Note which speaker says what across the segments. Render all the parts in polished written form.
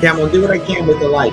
Speaker 1: Okay, I'm gonna do what I can with the light.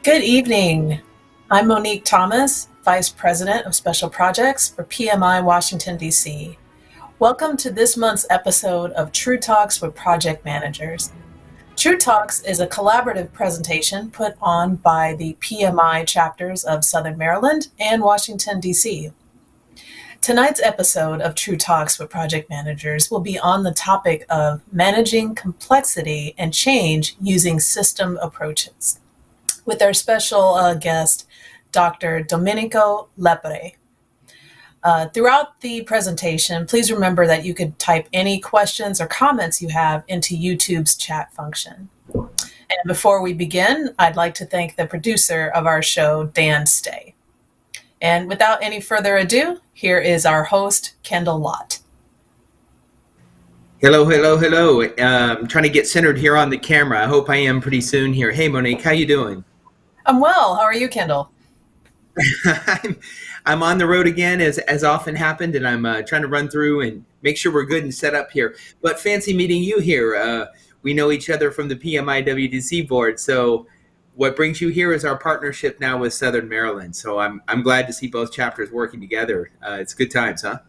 Speaker 2: Good evening. I'm Monique Thomas, Vice President of Special Projects for PMI Washington, D.C. Welcome to this month's episode of True Talks with Project Managers. True Talks is a collaborative presentation put on by the PMI chapters of Southern Maryland and Washington, D.C. Tonight's episode of True Talks with Project Managers will be on the topic of managing complexity and change using system approaches, with our special guest, Dr. Domenico Lepore. Throughout the presentation, please remember that you could type any questions or comments you have into YouTube's chat function. And before we begin, I'd like to thank the producer of our show, Dan Stay. And without any further ado, here is our host, Kendall Lott.
Speaker 3: Hello. I'm trying to get centered here on the camera. I hope I am pretty soon here. Hey, Monique, how you doing?
Speaker 2: I'm well. How are you, Kendall?
Speaker 3: I'm on the road again, as often happened, and I'm trying to run through and make sure we're good and set up here. But fancy meeting you here. We know each other from the PMI WDC board. So what brings you here is our partnership now with Southern Maryland. So I'm glad to see both chapters working together. It's good times, huh?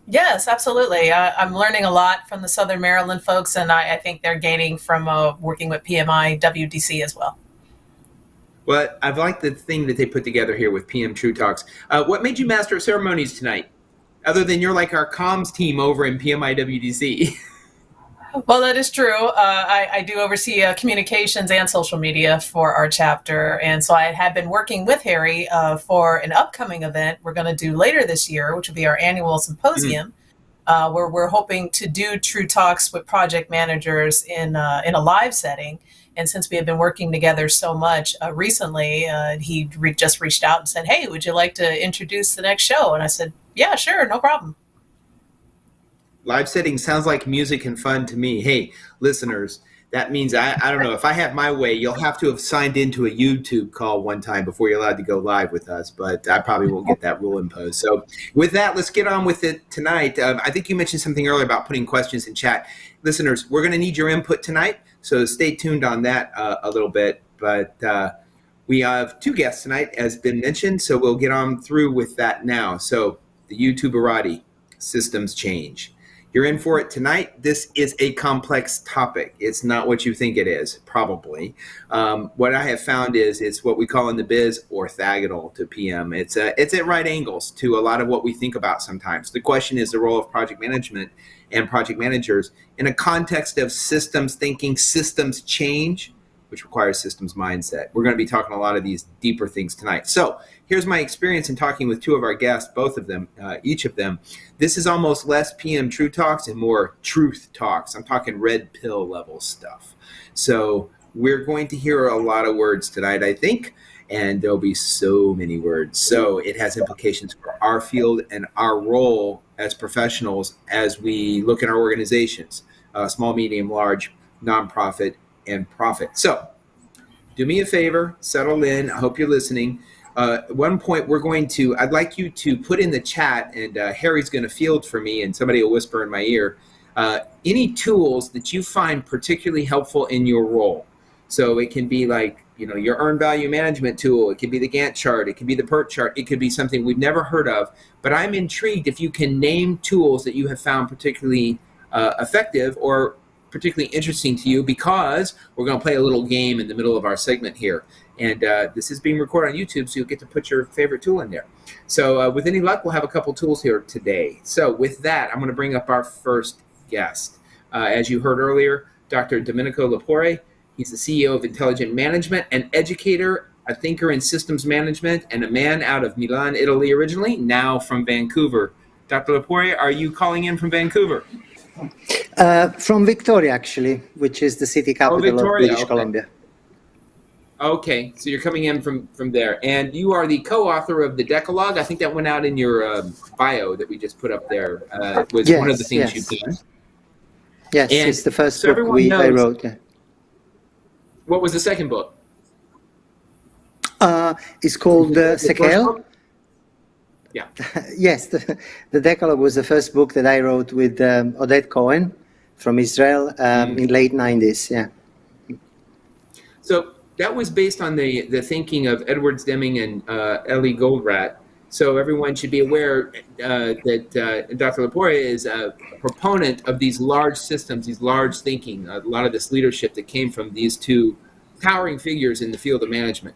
Speaker 2: Yes, absolutely. I'm learning a lot from the Southern Maryland folks, and I think they're gaining from working with PMI WDC as well.
Speaker 3: Well, I've liked the thing that they put together here with PM True Talks. What made you Master of Ceremonies tonight, other than you're like our comms team over in PMI WDC?
Speaker 2: Well, that is true. I do oversee communications and social media for our chapter. And so I had been working with Harry for an upcoming event we're going to do later this year, which will be our annual symposium, where we're hoping to do True Talks with project managers in a live setting. And since we have been working together so much recently, he just reached out and said, "Hey, would you like to introduce the next show?" And I said, "Yeah, sure, no problem."
Speaker 3: Live setting sounds like music and fun to me. Hey, listeners, that means I don't know. If I have my way, you'll have to have signed into a YouTube call one time before you're allowed to go live with us. But I probably won't get that rule imposed. So with that, let's get on with it tonight. I think you mentioned something earlier about putting questions in chat. Listeners, we're going to need your input tonight. So stay tuned on that a little bit. But we have two guests tonight, as been mentioned. So we'll get on through with that now. So the YouTuberati, systems change. You're in for it tonight. This is a complex topic. It's not what you think it is, probably. What I have found is it's what we call in the biz orthogonal to PM. It's at right angles to a lot of what we think about sometimes. The question is the role of project management and project managers in a context of systems thinking, systems change, which requires systems mindset. We're going to be talking a lot of these deeper things tonight. So here's my experience in talking with two of our guests, both of them, each of them. This is almost less PM True Talks and more truth talks. I'm talking red pill level stuff. So we're going to hear a lot of words tonight, I think, and there'll be so many words. So it has implications for our field and our role as professionals as we look at our organizations, small, medium, large, nonprofit, and profit. So do me a favor, settle in. I hope you're listening. At one point, I'd like you to put in the chat, and Harry's going to field for me, and somebody will whisper in my ear, any tools that you find particularly helpful in your role. So it can be like, your earned value management tool. It could be the Gantt chart. It could be the PERT chart. It could be something we've never heard of. But I'm intrigued if you can name tools that you have found particularly effective or particularly interesting to you, because we're going to play a little game in the middle of our segment here. And this is being recorded on YouTube, so you'll get to put your favorite tool in there. So with any luck, we'll have a couple tools here today. So with that, I'm going to bring up our first guest. As you heard earlier, Dr. Domenico Lepore. He's the CEO of Intelligent Management, an educator, a thinker in systems management, and a man out of Milan, Italy originally, now from Vancouver. Dr. Lepore, are you calling in from Vancouver?
Speaker 4: From Victoria, actually, which is the city capital of British Columbia.
Speaker 3: Okay, so you're coming in from there. And you are the co-author of the Decalogue. I think that went out in your bio that we just put up there. Was one of the things you've done.
Speaker 4: Yes, and it's the first book I wrote. Yeah.
Speaker 3: What was the second book?
Speaker 4: It's called Decalogue.
Speaker 3: Yeah.
Speaker 4: Yes, the Decalogue was the first book that I wrote with Oded Cohen from Israel in late 90s. Yeah.
Speaker 3: So that was based on the thinking of Edward Deming and Eli Goldratt. So everyone should be aware that Dr. Lepore is a proponent of these large systems, these large thinking, a lot of this leadership that came from these two towering figures in the field of management.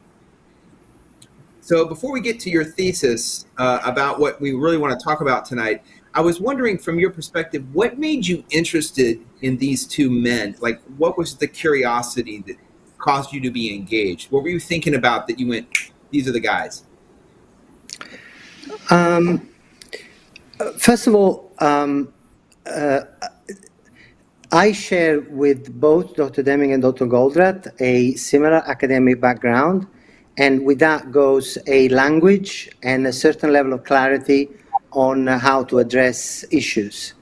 Speaker 3: So before we get to your thesis about what we really want to talk about tonight, I was wondering from your perspective, what made you interested in these two men? Like, what was the curiosity that caused you to be engaged? What were you thinking about that you went, these are the guys?
Speaker 4: First of all, I share with both Dr. Deming and Dr. Goldratt a similar academic background, and with that goes a language and a certain level of clarity on how to address issues.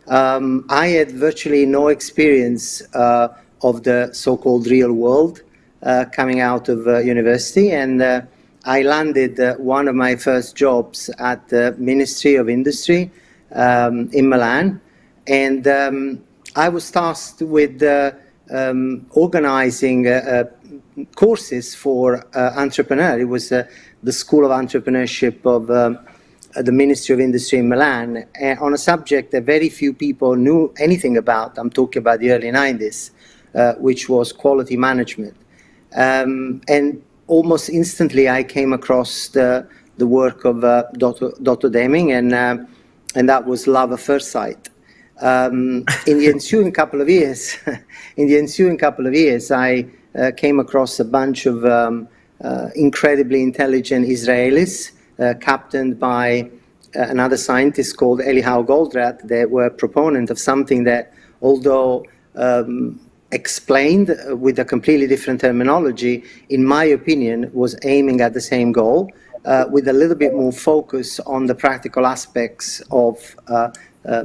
Speaker 4: I had virtually no experience of the so-called real world coming out of university, and I landed one of my first jobs at the Ministry of Industry in Milan, and I was tasked with organizing courses for entrepreneurs. It was the School of Entrepreneurship of the Ministry of Industry in Milan, on a subject that very few people knew anything about. I'm talking about the early 90s, which was quality management. And almost instantly, I came across the work of Dr. Deming, and that was love at first sight. In the ensuing couple of years, I came across a bunch of incredibly intelligent Israelis, captained by another scientist called Eliyahu Goldratt, that were proponent of something that, although explained with a completely different terminology, in my opinion, was aiming at the same goal, with a little bit more focus on the practical aspects of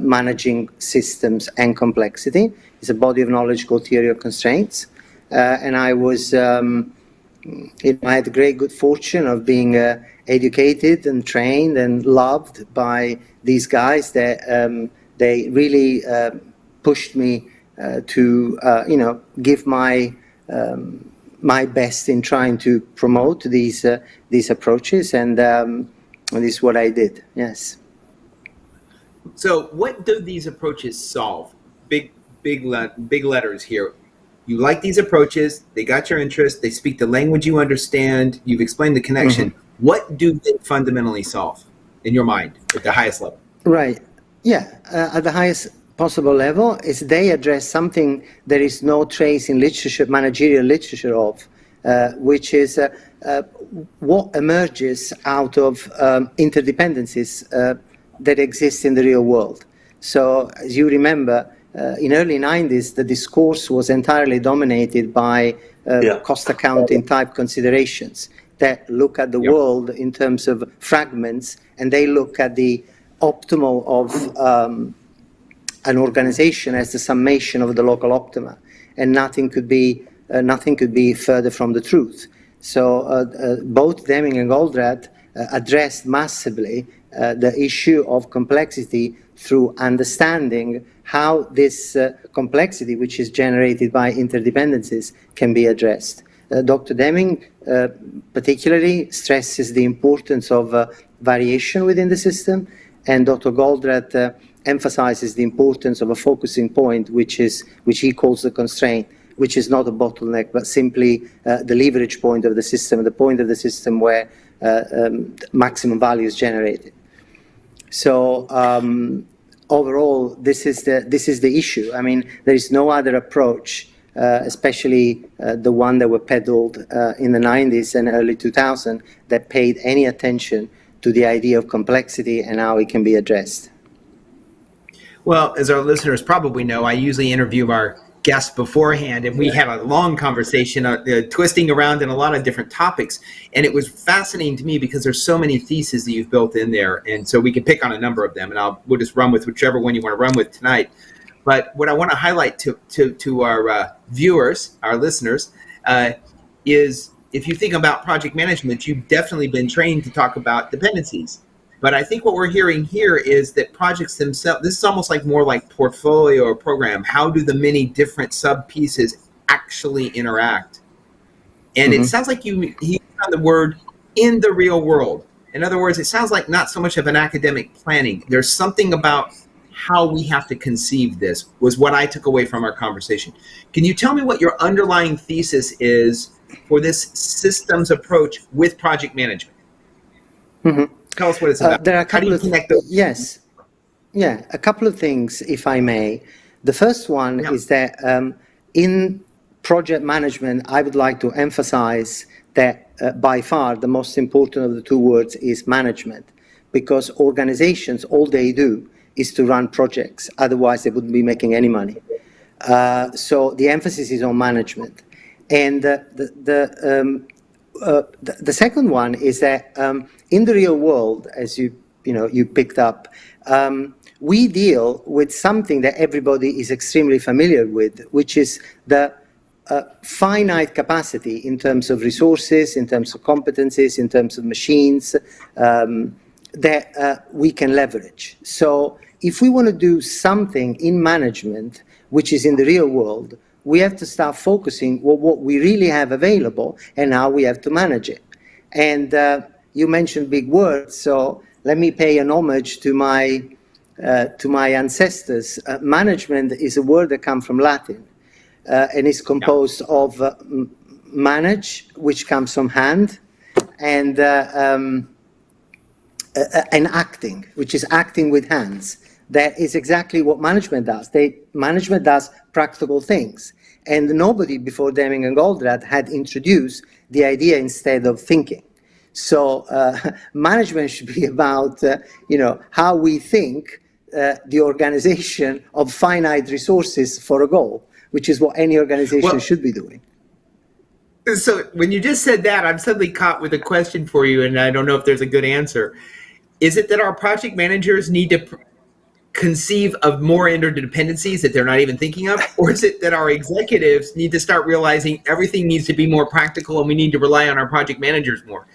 Speaker 4: managing systems and complexity. It's a body of knowledge called Theory of Constraints. And I was, I had the great good fortune of being educated and trained and loved by these guys that they really pushed me to give my best in trying to promote these approaches, and this is what I did. Yes.
Speaker 3: So, what do these approaches solve? Big letters here. You like these approaches. They got your interest. They speak the language you understand. You've explained the connection. Mm-hmm. What do they fundamentally solve in your mind at the highest level?
Speaker 4: Right. Yeah. At the highest possible level is they address something there is no trace in literature, managerial literature of, which is what emerges out of interdependencies that exist in the real world. So as you remember, in early 90s, the discourse was entirely dominated by cost accounting type considerations that look at the world in terms of fragments, and they look at the optimal of an organization as the summation of the local optima, and nothing could be further from the truth. So both Deming and Goldratt addressed massively the issue of complexity through understanding how this complexity, which is generated by interdependencies, can be addressed. Dr. Deming particularly stresses the importance of variation within the system, and Dr. Goldratt emphasizes the importance of a focusing point, which he calls the constraint, which is not a bottleneck, but simply the leverage point of the system, the point of the system where maximum value is generated. So overall, this is the issue. I mean, there is no other approach, especially the one that were peddled in the 90s and early 2000s, that paid any attention to the idea of complexity and how it can be addressed.
Speaker 3: Well, as our listeners probably know, I usually interview our guests beforehand, and we had a long conversation, twisting around in a lot of different topics. And it was fascinating to me because there's so many theses that you've built in there. And so we can pick on a number of them, and we'll just run with whichever one you want to run with tonight. But what I want to highlight to our viewers, our listeners, is if you think about project management, you've definitely been trained to talk about dependencies. But I think what we're hearing here is that projects themselves, this is almost like more like portfolio or program. How do the many different sub pieces actually interact? And it sounds like he found the word in the real world. In other words, it sounds like not so much of an academic planning. There's something about how we have to conceive this was what I took away from our conversation. Can you tell me what your underlying thesis is for this systems approach with project management? Tell us what it's about.
Speaker 4: There are a couple of
Speaker 3: Yes.
Speaker 4: Yeah, a couple of things, if I may. The first one is that in project management, I would like to emphasize that by far the most important of the two words is management, because organizations, all they do is to run projects. Otherwise, they wouldn't be making any money. So the emphasis is on management. And the second one is that in the real world, as you picked up, we deal with something that everybody is extremely familiar with, which is the finite capacity in terms of resources, in terms of competencies, in terms of machines that we can leverage. So if we want to do something in management, which is in the real world, we have to start focusing on what we really have available and how we have to manage it. And you mentioned big words, so let me pay an homage to my ancestors. Management is a word that comes from Latin and is composed of manage, which comes from hand, and acting, which is acting with hands. That is exactly what management does. Management does practical things. And nobody before Deming and Goldratt had introduced the idea instead of thinking. So management should be about how we think the organization of finite resources for a goal, which is what any organization should be doing.
Speaker 3: So when you just said that, I'm suddenly caught with a question for you, and I don't know if there's a good answer. Is it that our project managers need to conceive of more interdependencies that they're not even thinking of? Or is it that our executives need to start realizing everything needs to be more practical and we need to rely on our project managers more?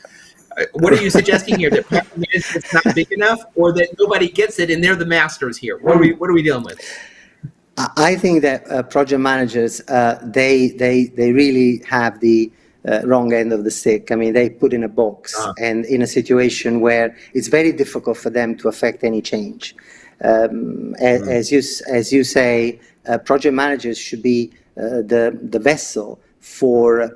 Speaker 3: What are you suggesting here? That project management's not big enough, or that nobody gets it and they're the masters here? What are we dealing with?
Speaker 4: I think that project managers, they really have the wrong end of the stick. I mean, they put in a box and in a situation where it's very difficult for them to affect any change. As you say, project managers should be the vessel for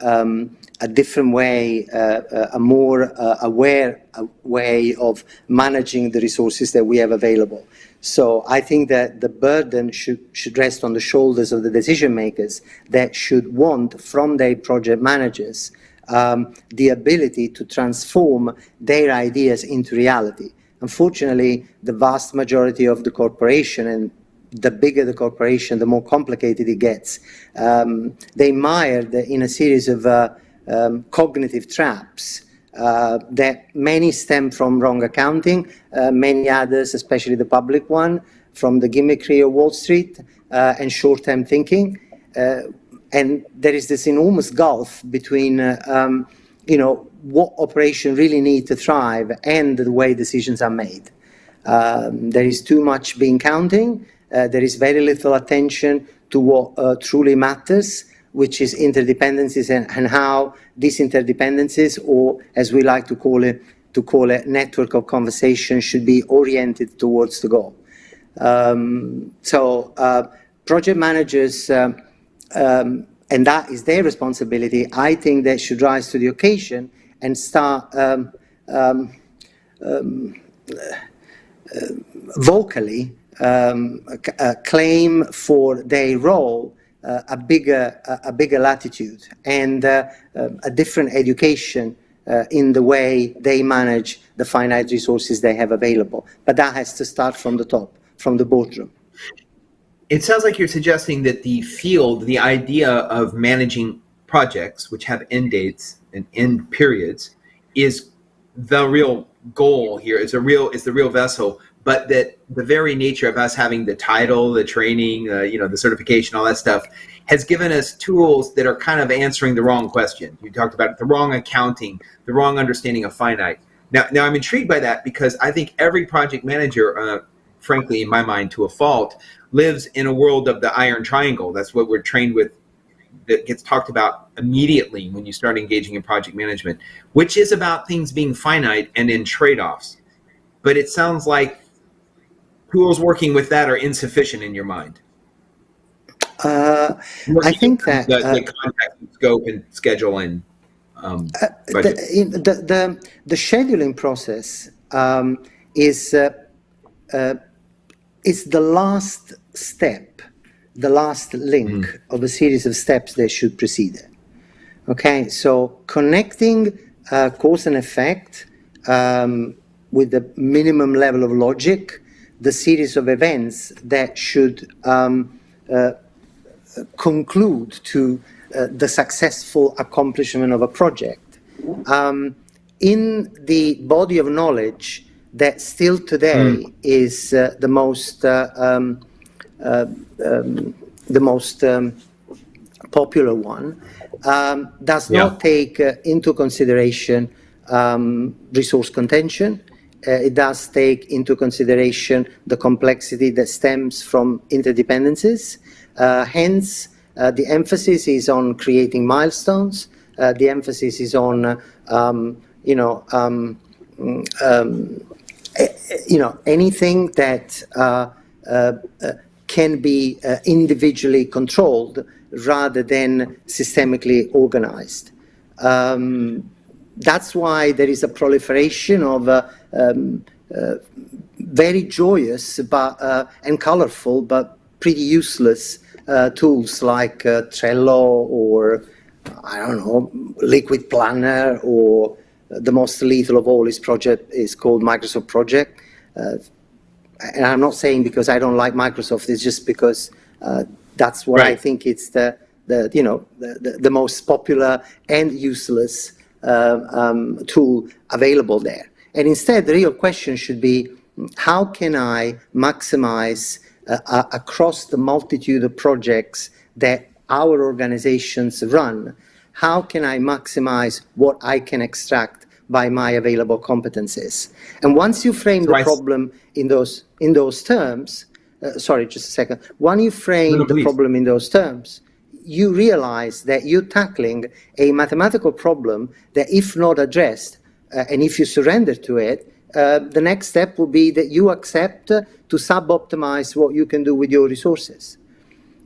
Speaker 4: a different way, a more aware way of managing the resources that we have available. So I think that the burden should rest on the shoulders of the decision makers that should want from their project managers the ability to transform their ideas into reality. Unfortunately, the vast majority of the corporation, and the bigger the corporation, the more complicated it gets, they mired in a series of cognitive traps that many stem from wrong accounting, many others, especially the public one, from the gimmickry of Wall Street and short-term thinking. And there is this enormous gulf between what operation really need to thrive and the way decisions are made. There is too much bean counting, There is very little attention to what truly matters, which is interdependencies and how these interdependencies, or as we like to call it, network of conversation, should be oriented towards the goal. Project managers, and that is their responsibility, I think they should rise to the occasion and start vocally claim for their role a bigger latitude and a different education in the way they manage the finite resources they have available. But that has to start from the top, from the boardroom.
Speaker 3: It sounds like you're suggesting that the field, the idea of managing projects which have end dates and end periods, is the real goal here, is the real vessel, but that the very nature of us having the title, the training, the certification, all that stuff, has given us tools that are kind of answering the wrong question. You talked about the wrong accounting, the wrong understanding of finite. Now I'm intrigued by that because I think every project manager, frankly, in my mind, to a fault, lives in a world of the iron triangle. That's what we're trained with, that gets talked about immediately when you start engaging in project management, which is about things being finite and in trade-offs. But it sounds like tools working with that are insufficient in your mind.
Speaker 4: I think that
Speaker 3: the context, scope, and schedule and budget.
Speaker 4: The scheduling process is the last step, the last link of a series of steps that should precede it. Okay, so connecting cause and effect with the minimum level of logic, the series of events that should conclude to the successful accomplishment of a project. In the body of knowledge that still today is the most popular one, does not take into consideration resource contention. It does take into consideration the complexity that stems from interdependencies. Hence, the emphasis is on creating milestones. The emphasis is on, anything that can be individually controlled rather than systemically organized. That's why there is a proliferation of very joyous and colorful but pretty useless tools like Trello or, I don't know, Liquid Planner, or the most lethal of all is called Microsoft Project. And I'm not saying because I don't like Microsoft, it's just because that's what I think it's the most popular and useless tool available there. And instead, the real question should be, how can I maximize across the multitude of projects that our organizations run, how can I maximize what I can extract by my available competencies? And once you frame the problem in those terms, sorry, just a second. When you frame the problem in those terms, you realize that you're tackling a mathematical problem that, if not addressed, and if you surrender to it, the next step will be that you accept to sub-optimize what you can do with your resources.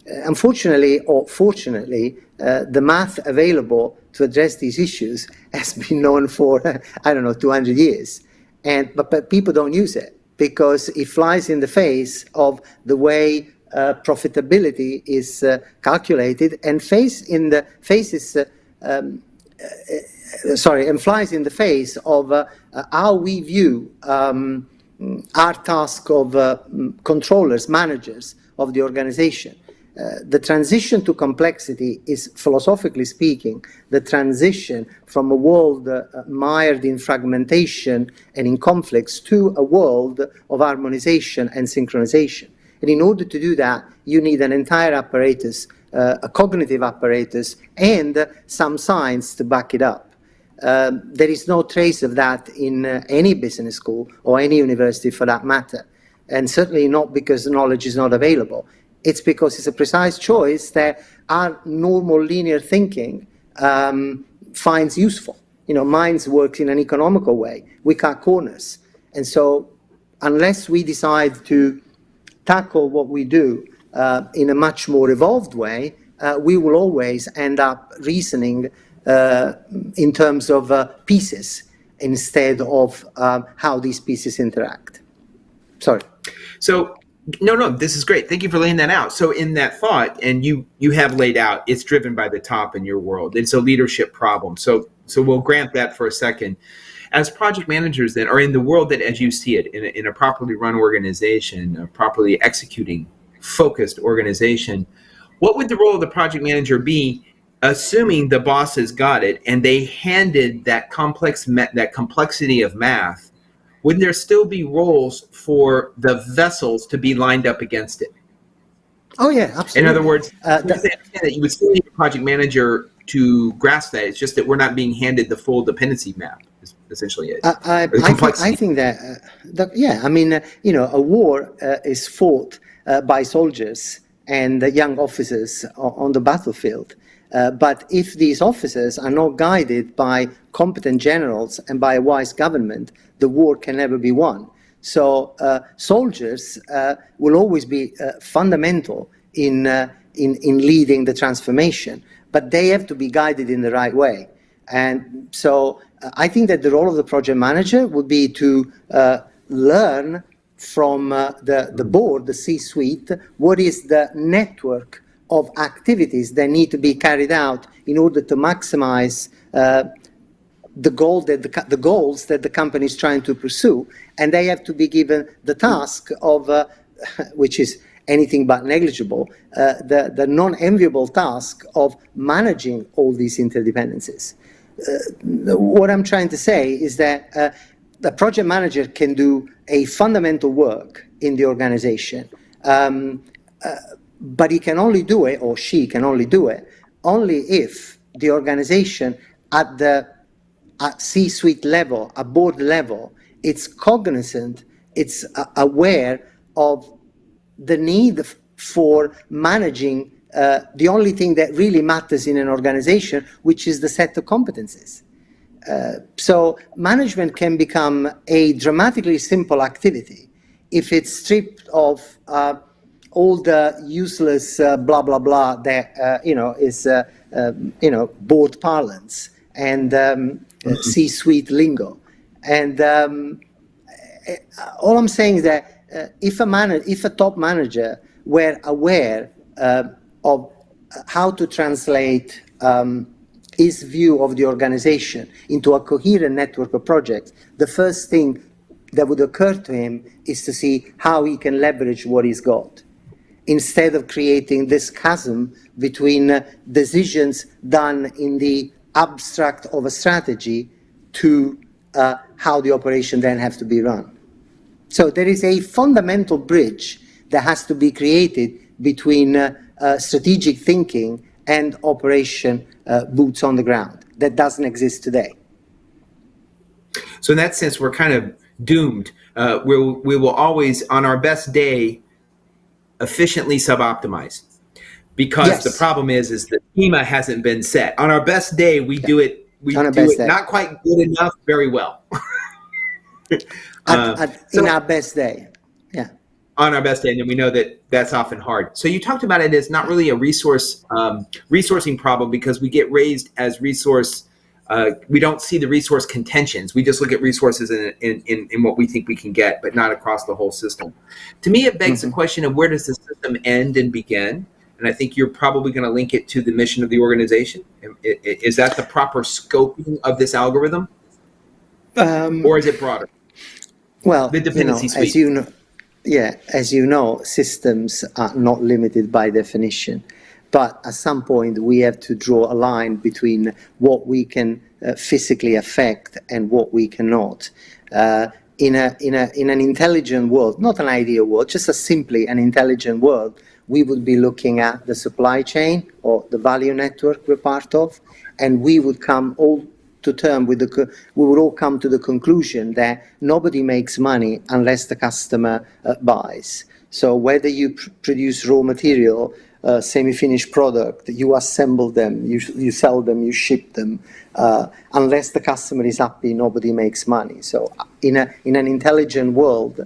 Speaker 4: Unfortunately, or fortunately, the math available to address these issues has been known for, 200 years. But people don't use it because it flies in the face of the way profitability is calculated, and flies in the face of how we view our task of controllers, managers of the organization. The transition to complexity is, philosophically speaking, the transition from a world mired in fragmentation and in conflicts to a world of harmonization and synchronization. And in order to do that, you need an entire apparatus, a cognitive apparatus, and some science to back it up. There is no trace of that in any business school or any university for that matter. and certainly not because the knowledge is not available. It's because it's a precise choice that our normal linear thinking finds useful. Minds work in an economical way. We cut corners. And so unless we decide to tackle what we do in a much more evolved way, we will always end up reasoning in terms of pieces instead of how these pieces interact. Sorry.
Speaker 3: So, no, this is great. Thank you for laying that out. So in that thought, and you have laid out, it's driven by the top in your world. It's a leadership problem. So we'll grant that for a second. As project managers then, or in the world that as you see it, in a properly run organization, a properly executing, focused organization, what would the role of the project manager be, assuming the bosses got it and they handed that complexity of math? Would there still be roles for the vessels to be lined up against it?
Speaker 4: Oh, yeah, absolutely.
Speaker 3: In other words, that you would still need a project manager to grasp that. It's just that we're not being handed the full dependency map, is essentially it.
Speaker 4: I think that a war is fought by soldiers and young officers on the battlefield. But if these officers are not guided by competent generals and by a wise government, the war can never be won. So soldiers will always be fundamental in leading the transformation, but they have to be guided in the right way. And so I think that the role of the project manager would be to learn from the board, the C-suite, what is the network of activities that need to be carried out in order to maximize the goals that the company is trying to pursue, and they have to be given the task of, which is anything but negligible, the non-enviable task of managing all these interdependencies. What I'm trying to say is that the project manager can do a fundamental work in the organization, but he can only do it, or she can only do it, only if the organization at C-suite level, at board level, it's cognizant, it's aware of the need for managing the only thing that really matters in an organization, which is the set of competencies. So management can become a dramatically simple activity if it's stripped of all the useless blah blah blah that is board parlance and C-suite lingo. And all I'm saying is that if a top manager were aware of how to translate his view of the organization into a coherent network of projects, the first thing that would occur to him is to see how he can leverage what he's got, instead of creating this chasm between decisions done in the abstract of a strategy to how the operation then has to be run. So there is a fundamental bridge that has to be created between strategic thinking and operation boots on the ground that doesn't exist today.
Speaker 3: So in that sense, we're kind of doomed. We will always, on our best day, efficiently sub-optimize, because the problem is the schema hasn't been set. On our best day, we do it. We do it not quite good enough, very well.
Speaker 4: In our best day, yeah.
Speaker 3: On our best day, and then we know that that's often hard. So you talked about it as not really a resourcing problem, because we get raised as resource. We don't see the resource contentions. We just look at resources in what we think we can get, but not across the whole system. To me, it begs the question of where does the system end and begin? And I think you're probably going to link it to the mission of the organization. Is that the proper scoping of this algorithm? Or is it broader?
Speaker 4: Well,
Speaker 3: the dependency suite.
Speaker 4: As you know, systems are not limited by definition. But at some point, we have to draw a line between what we can physically affect and what we cannot. In an intelligent world, not an ideal world, just simply an intelligent world, we would be looking at the supply chain or the value network we're part of, and we would come all to term with we would all come to the conclusion that nobody makes money unless the customer buys. So whether you produce raw material, semi-finished product, you assemble them, you sell them, you ship them, unless the customer is happy, nobody makes money. So in an intelligent world,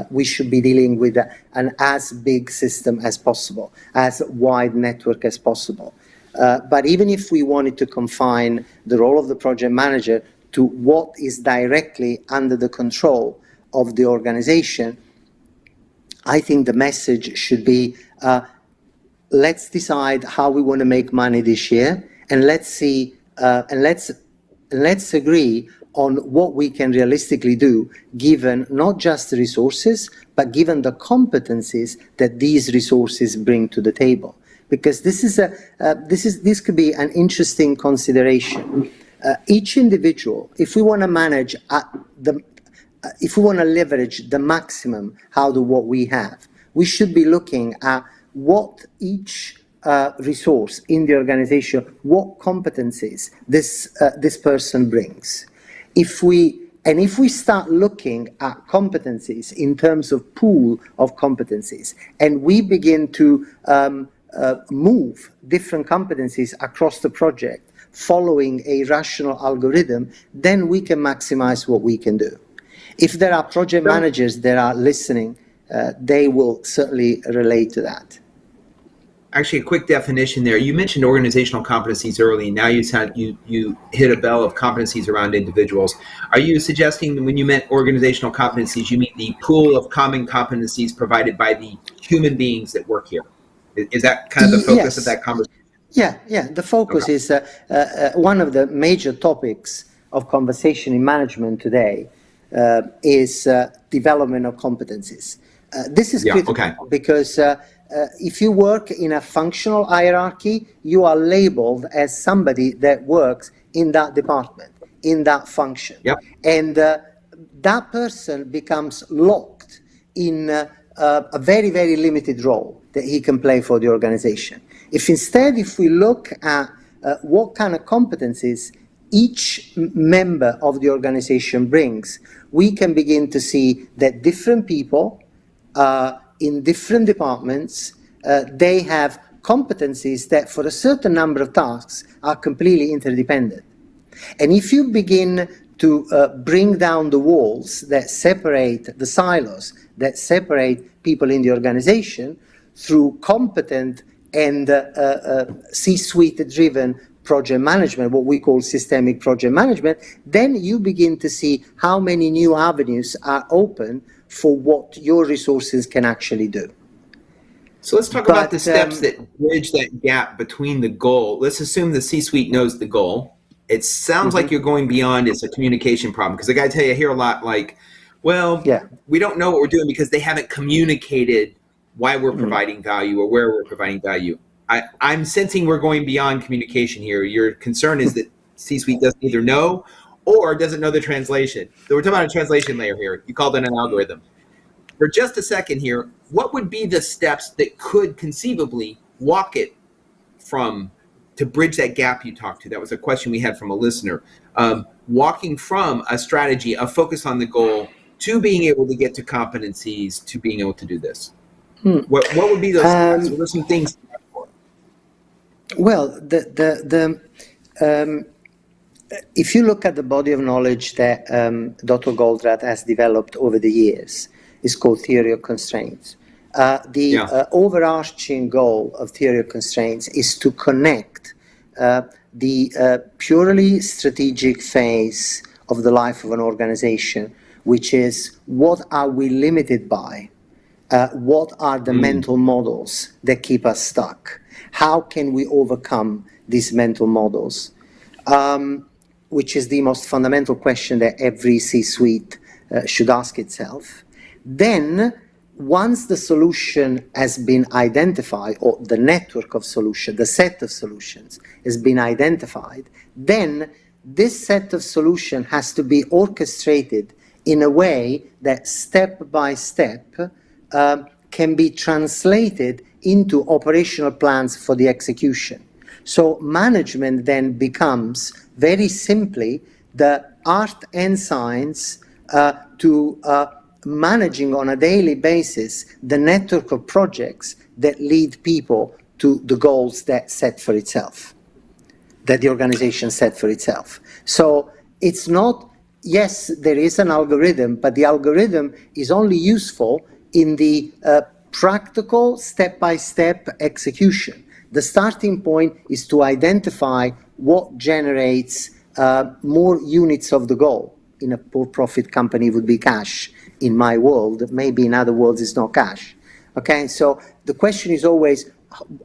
Speaker 4: we should be dealing with an as big system as possible, as wide network as possible. But even if we wanted to confine the role of the project manager to what is directly under the control of the organization, I think the message should be, let's decide how we want to make money this year, and let's see, and let's agree on what we can realistically do, given not just the resources, but given the competencies that these resources bring to the table. Because this could be an interesting consideration. Each individual, if we want to manage if we want to leverage the maximum out of what we have, we should be looking at what each resource in the organization, what competencies this person brings. If we start looking at competencies in terms of pool of competencies, and we begin to move different competencies across the project following a rational algorithm, then we can maximize what we can do. If there are project managers that are listening, they will certainly relate to that.
Speaker 3: Actually, a quick definition there. You mentioned organizational competencies early, and now you hit a bell of competencies around individuals. Are you suggesting that when you meant organizational competencies, you mean the pool of common competencies provided by the human beings that work here? Is that kind of the focus of that conversation?
Speaker 4: Yeah. The focus is one of the major topics of conversation in management today is development of competencies. This is critical because if you work in a functional hierarchy, you are labeled as somebody that works in that department, in that function. Yep. And that person becomes locked in a very, very limited role that he can play for the organization. If we look at what kind of competencies each member of the organization brings, we can begin to see that different people in different departments, they have competencies that for a certain number of tasks are completely interdependent. And if you begin to bring down the walls that separate the silos, that separate people in the organization through competent and C-suite driven project management, what we call systemic project management, then you begin to see how many new avenues are open for what your resources can actually do.
Speaker 3: So let's talk about the steps that bridge that gap between the goal. Let's assume the C-suite knows the goal. It sounds like you're going beyond it's a communication problem, because I got to tell you, I hear a lot like, well, we don't know what we're doing because they haven't communicated why we're providing value or where we're providing value. I'm sensing we're going beyond communication here. Your concern is that C-suite doesn't either know or doesn't know the translation. So we're talking about a translation layer here. You called it an algorithm. For just a second here, what would be the steps that could conceivably walk it to bridge that gap you talked to? That was a question we had from a listener. Walking from a strategy, a focus on the goal, to being able to get to competencies, to being able to do this. What would be those steps? What are some things?
Speaker 4: Well, if you look at the body of knowledge that Dr. Goldratt has developed over the years, it's called theory of constraints. The overarching goal of theory of constraints is to connect the purely strategic phase of the life of an organization, which is what are we limited by? What are the mental models that keep us stuck? How can we overcome these mental models? Which is the most fundamental question that every C-suite should ask itself. Then, once the solution has been identified, or the network of solutions, the set of solutions has been identified, then this set of solutions has to be orchestrated in a way that step by step can be translated into operational plans for the execution. So management then becomes very simply the art and science to managing on a daily basis the network of projects that lead people to the goals that the organization set for itself. So it's not, yes, there is an algorithm, but the algorithm is only useful in the practical step-by-step execution. The starting point is to identify what generates more units of the goal. In a for-profit company would be cash. In my world, maybe in other worlds it's not cash. Okay, so the question is always,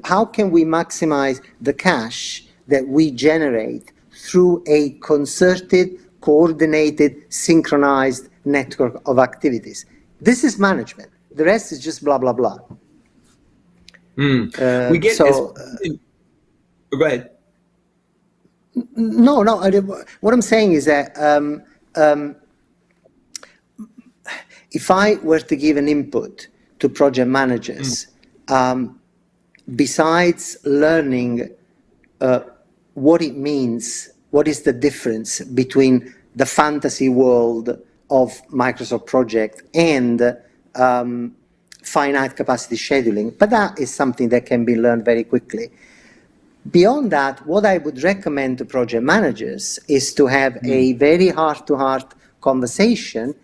Speaker 4: how can we maximize the cash that we generate through a concerted, coordinated, synchronized network of activities? This is management. The rest is just blah, blah, blah.
Speaker 3: We get go ahead.
Speaker 4: No. What I'm saying is that if I were to give an input to project managers, besides learning what it means, what is the difference between the fantasy world of Microsoft Project and finite capacity scheduling, but that is something that can be learned very quickly. Beyond that, what I would recommend to project managers is to have a very heart-to-heart conversation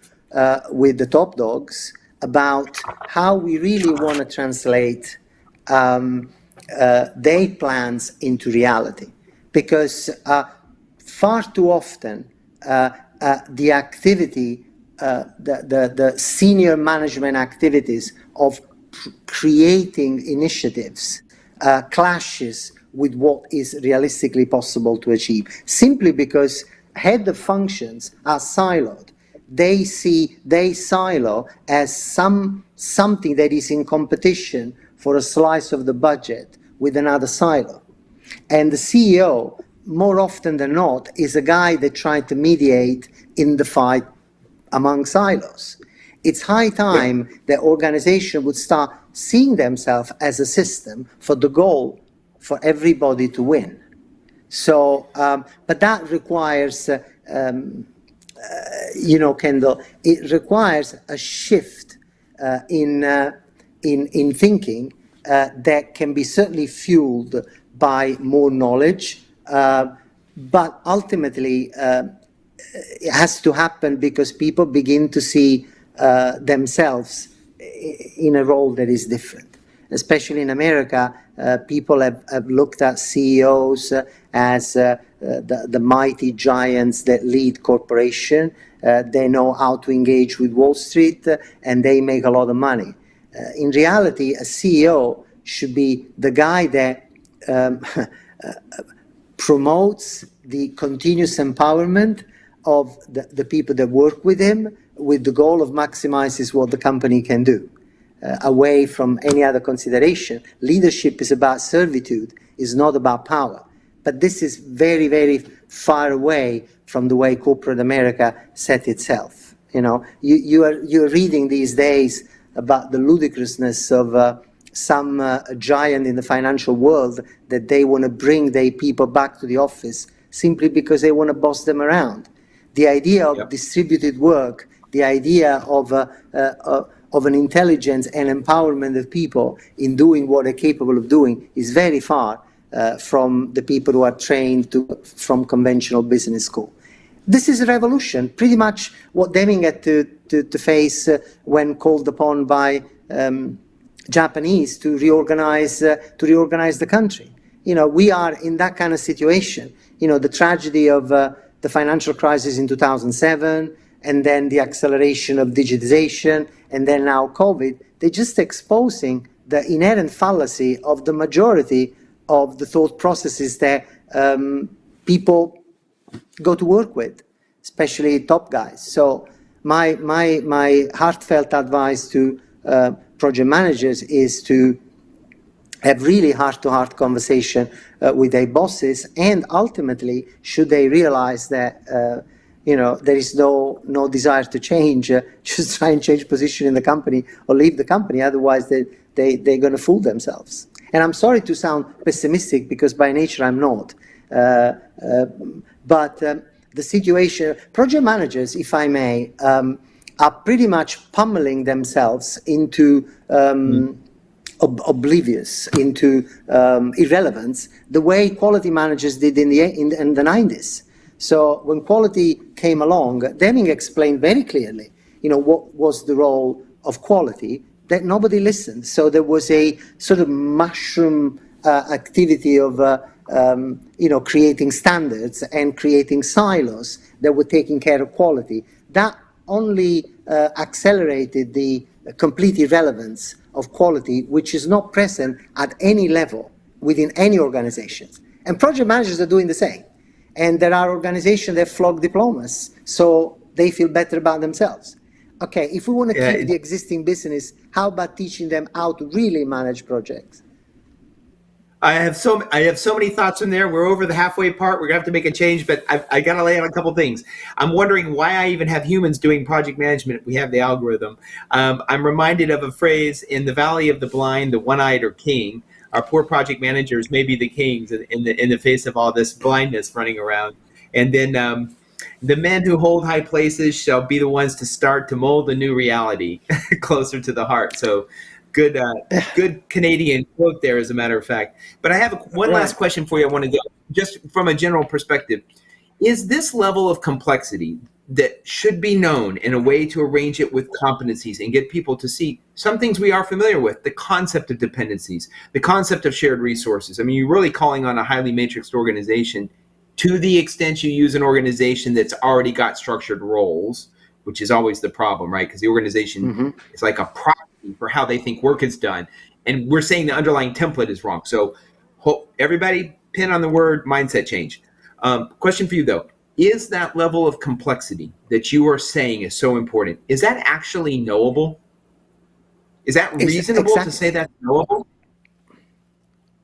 Speaker 4: with the top dogs about how we really want to translate their plans into reality. Because far too often, the activity, the senior management activities of creating initiatives clashes with what is realistically possible to achieve, simply because head of functions are siloed. They see their silo as something that is in competition for a slice of the budget with another silo. And the CEO, more often than not, is a guy that tried to mediate in the fight among silos. It's high time that organization would start seeing themselves as a system for the goal for everybody to win. So, but that requires, Kendall, it requires a shift in thinking that can be certainly fueled by more knowledge, but ultimately it has to happen because people begin to see themselves in a role that is different. Especially in America, people have looked at CEOs as the mighty giants that lead corporation. They know how to engage with Wall Street, and they make a lot of money. In reality, a CEO should be the guy that promotes the continuous empowerment of the people that work with him, with the goal of maximizing what the company can do. Away from any other consideration. Leadership is about servitude, is not about power. But this is very, very far away from the way corporate America set itself. You know, you're reading these days about the ludicrousness of some giant in the financial world that they want to bring their people back to the office simply because they want to boss them around. The idea of distributed work, the idea of an intelligence and empowerment of people in doing what they're capable of doing is very far from the people who are trained from conventional business school. This is a revolution, pretty much what Deming had to face when called upon by Japanese to reorganize the country. You know, we are in that kind of situation. You know, the tragedy of the financial crisis in 2007, and then the acceleration of digitization, and then now COVID, they're just exposing the inherent fallacy of the majority of the thought processes that people go to work with, especially top guys. So my heartfelt advice to project managers is to have really heart-to-heart conversation with their bosses, and ultimately, should they realize that there is no desire to change, just try and change position in the company or leave the company. Otherwise, they're going to fool themselves. And I'm sorry to sound pessimistic because by nature I'm not. But the situation, project managers, if I may, are pretty much pummeling themselves into oblivious, into irrelevance, the way quality managers did in the 90s. So when quality came along, Deming explained very clearly, what was the role of quality, that nobody listened. So there was a sort of mushroom activity of, creating standards and creating silos that were taking care of quality. That only accelerated the complete irrelevance of quality, which is not present at any level within any organization. And project managers are doing the same. And there are organizations that flog diplomas, so they feel better about themselves. Okay, if we want to keep the existing business, how about teaching them how to really manage projects?
Speaker 3: I have so many thoughts in there. We're over the halfway part. We're gonna have to make a change, but I gotta lay out a couple things. I'm wondering why I even have humans doing project management if we have the algorithm. I'm reminded of a phrase: in the valley of the blind, the one-eyed are king. Our poor project managers may be the kings in the face of all this blindness running around. And then the men who hold high places shall be the ones to start to mold a new reality closer to the heart. So good Canadian quote there, as a matter of fact. But I have one last question for you. I want to go just from a general perspective. Is this level of complexity that should be known in a way to arrange it with competencies and get people to see some things we are familiar with, the concept of dependencies, the concept of shared resources? I mean, you're really calling on a highly matrixed organization to the extent you use an organization that's already got structured roles, which is always the problem, right? Because the organization is like a proxy for how they think work is done. And we're saying the underlying template is wrong. So everybody pin on the word mindset change. Question for you, though. Is that level of complexity that you are saying is so important, is that actually knowable? Is that reasonable to say that's knowable?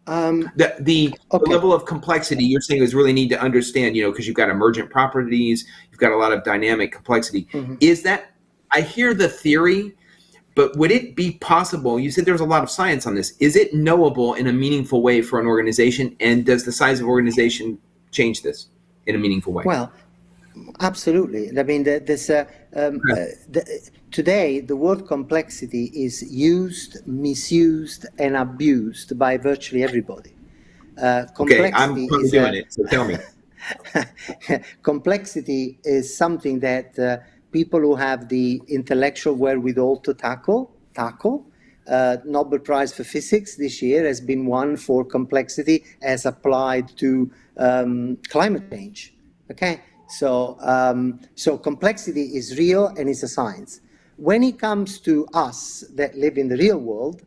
Speaker 3: The level of complexity you're saying is really need to understand, because you've got emergent properties, you've got a lot of dynamic complexity. Is that, I hear the theory, but would it be possible, you said there was a lot of science on this, is it knowable in a meaningful way for an organization, and does the size of organization change this in a meaningful way?
Speaker 4: Well, absolutely. I mean, today the word complexity is used, misused, and abused by virtually everybody.
Speaker 3: Okay, I'm doing it, so tell me.
Speaker 4: Complexity is something that people who have the intellectual wherewithal to tackle. Nobel Prize for Physics this year has been won for complexity as applied to climate change. Okay, so complexity is real and it's a science. When it comes to us that live in the real world,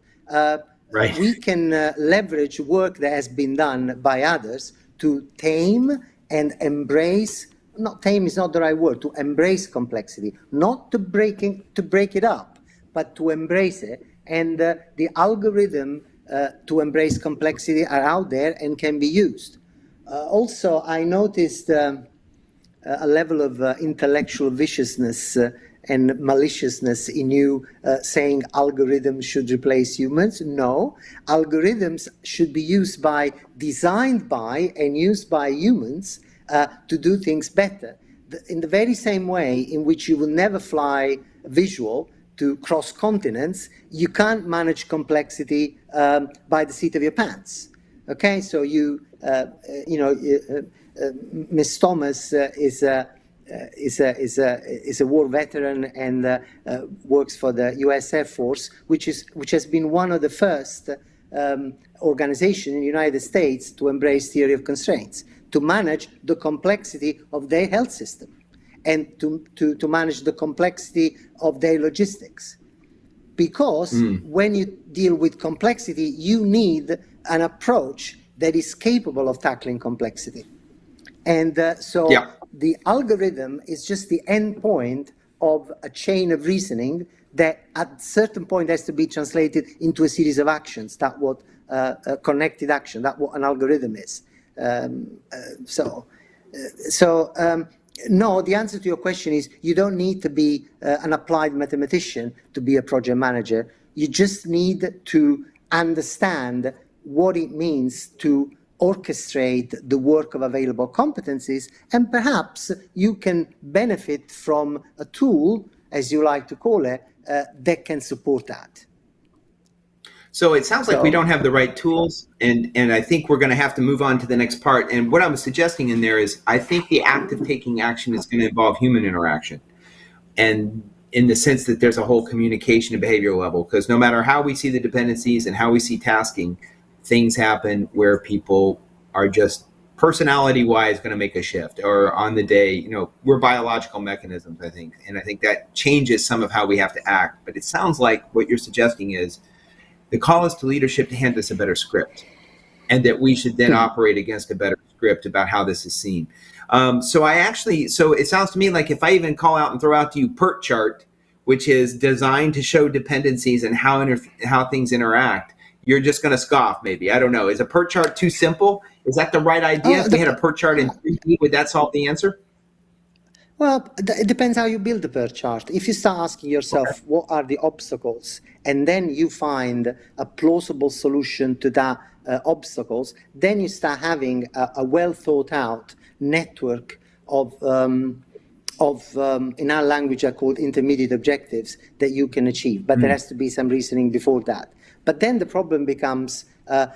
Speaker 4: we can leverage work that has been done by others to tame and embrace. Not tame is not the right word. To embrace complexity, not to break it up, but to embrace it. And the algorithm to embrace complexity are out there and can be used. Also, I noticed a level of intellectual viciousness and maliciousness in you saying algorithms should replace humans. No, algorithms should be designed by and used by humans to do things better. In the very same way in which you will never fly visual to cross continents, you can't manage complexity by the seat of your pants. Okay, so Ms. Thomas is a war veteran and works for the U.S. Air Force, which has been one of the first organizations in the United States to embrace theory of constraints, to manage the complexity of their health system and to manage the complexity of their logistics. Because when you deal with complexity, you need an approach that is capable of tackling complexity. And the algorithm is just the end point of a chain of reasoning that at a certain point has to be translated into a series of actions. That's what connected action, that's what an algorithm is. No, the answer to your question is you don't need to be an applied mathematician to be a project manager. You just need to understand what it means to orchestrate the work of available competencies, and perhaps you can benefit from a tool, as you like to call it, that can support that.
Speaker 3: So it sounds like we don't have the right tools, and I think we're going to have to move on to the next part. And what I was suggesting in there is I think the act of taking action is going to involve human interaction, and in the sense that there's a whole communication and behavioral level, because no matter how we see the dependencies and how we see tasking, things happen where people are just personality-wise going to make a shift, or on the day, we're biological mechanisms, I think. And I think that changes some of how we have to act. But it sounds like what you're suggesting is the call is to leadership to hand us a better script, and that we should then operate against a better script about how this is seen. So it sounds to me like if I even call out and throw out to you PERT chart, which is designed to show dependencies and how things interact, you're just going to scoff maybe. I don't know. Is a PERT chart too simple? Is that the right idea? If we had a PERT chart in 3D, would that solve the answer?
Speaker 4: Well, it depends how you build the PERT chart. If you start asking yourself, what are the obstacles, and then you find a plausible solution to that obstacles, then you start having a well thought out network of in our language are called intermediate objectives that you can achieve. But there has to be some reasoning before that. But then the problem becomes,